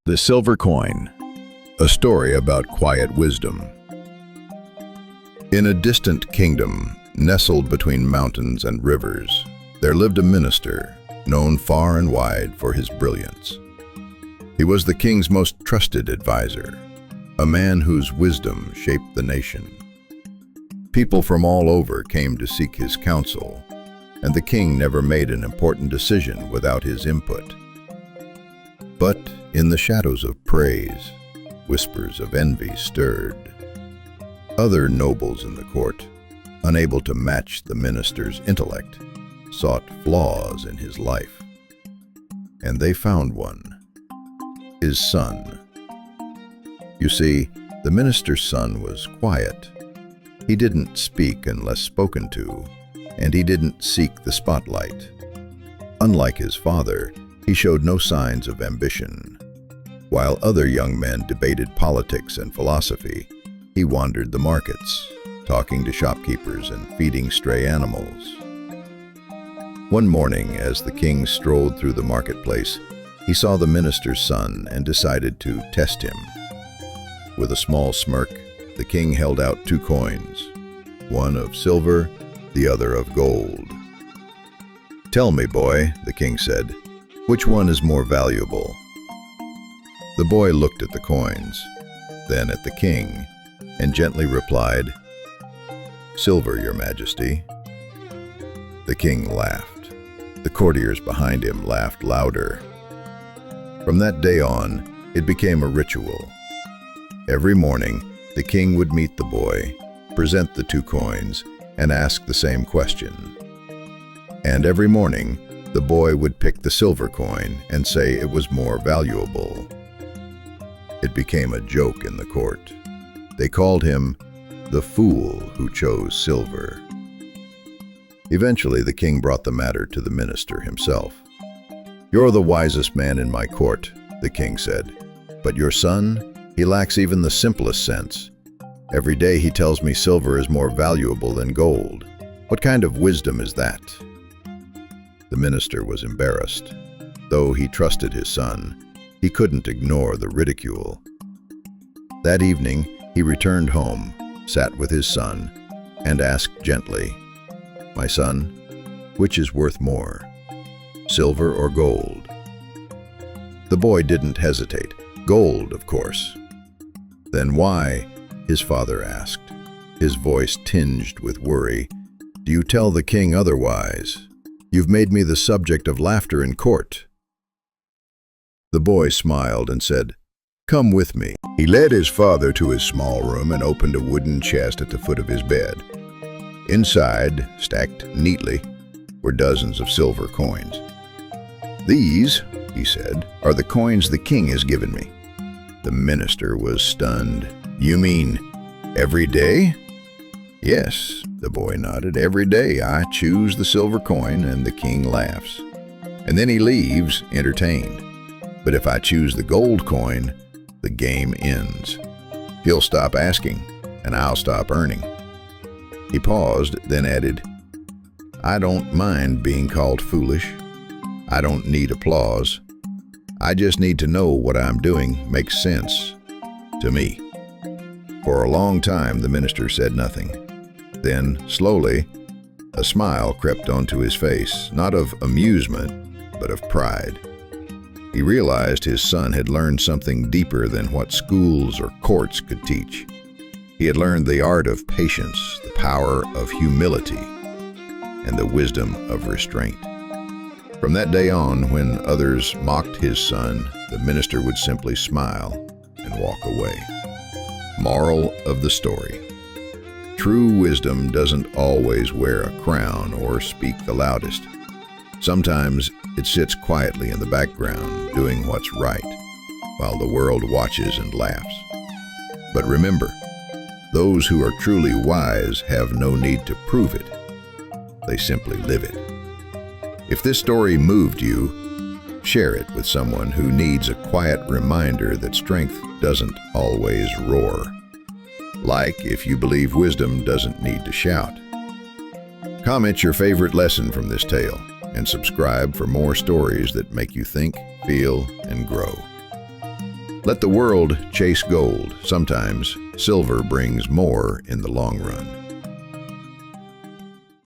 The Silver Coin, a story about quiet wisdom. In a distant kingdom, nestled between mountains and rivers, there lived a minister, known far and wide for his brilliance. He was the king's most trusted advisor, a man whose wisdom shaped the nation. People from all over came to seek his counsel, and the king never made an important decision without his input. But in the shadows of praise, whispers of envy stirred. Other nobles in the court, unable to match the minister's intellect, sought flaws in his life. And they found one: his son. You see, the minister's son was quiet. He didn't speak unless spoken to, and he didn't seek the spotlight. Unlike his father, he showed no signs of ambition. While other young men debated politics and philosophy, he wandered the markets, talking to shopkeepers and feeding stray animals. One morning, as the king strolled through the marketplace, he saw the minister's son and decided to test him. With a small smirk, the king held out 2 coins, one of silver, the other of gold. "Tell me, boy," the king said, "which one is more valuable?" The boy looked at the coins, then at the king, and gently replied, "Silver, your majesty." The king laughed. The courtiers behind him laughed louder. From that day on, it became a ritual. Every morning, the king would meet the boy, present the 2 coins, and ask the same question. And every morning, the boy would pick the silver coin and say it was more valuable. It became a joke in the court. They called him the fool who chose silver. Eventually, the king brought the matter to the minister himself. "You're the wisest man in my court," the king said. "But your son, he lacks even the simplest sense. Every day he tells me silver is more valuable than gold. What kind of wisdom is that?" The minister was embarrassed. Though he trusted his son, he couldn't ignore the ridicule. That evening, he returned home, sat with his son, and asked gently, "My son, which is worth more, silver or gold?" The boy didn't hesitate. "Gold, of course." "Then why?" his father asked, his voice tinged with worry. "Do you tell the king otherwise? You've made me the subject of laughter in court." The boy smiled and said, "Come with me." He led his father to his small room and opened a wooden chest at the foot of his bed. Inside, stacked neatly, were dozens of silver coins. "These," he said, "are the coins the king has given me." The minister was stunned. "You mean every day?" "Yes," the boy nodded. "Every day I choose the silver coin and the king laughs. And then he leaves, entertained. But if I choose the gold coin, the game ends. He'll stop asking, and I'll stop earning." He paused, then added, "I don't mind being called foolish. I don't need applause. I just need to know what I'm doing makes sense to me." For a long time, the minister said nothing. Then, slowly, a smile crept onto his face, not of amusement, but of pride. He realized his son had learned something deeper than what schools or courts could teach. He had learned the art of patience, the power of humility, and the wisdom of restraint. From that day on, when others mocked his son, the minister would simply smile and walk away. Moral of the story: true wisdom doesn't always wear a crown or speak the loudest. Sometimes it sits quietly in the background, doing what's right, while the world watches and laughs. But remember, those who are truly wise have no need to prove it. They simply live it. If this story moved you, share it with someone who needs a quiet reminder that strength doesn't always roar. Like if you believe wisdom doesn't need to shout. Comment your favorite lesson from this tale, and subscribe for more stories that make you think, feel, and grow. Let the world chase gold. Sometimes silver brings more in the long run.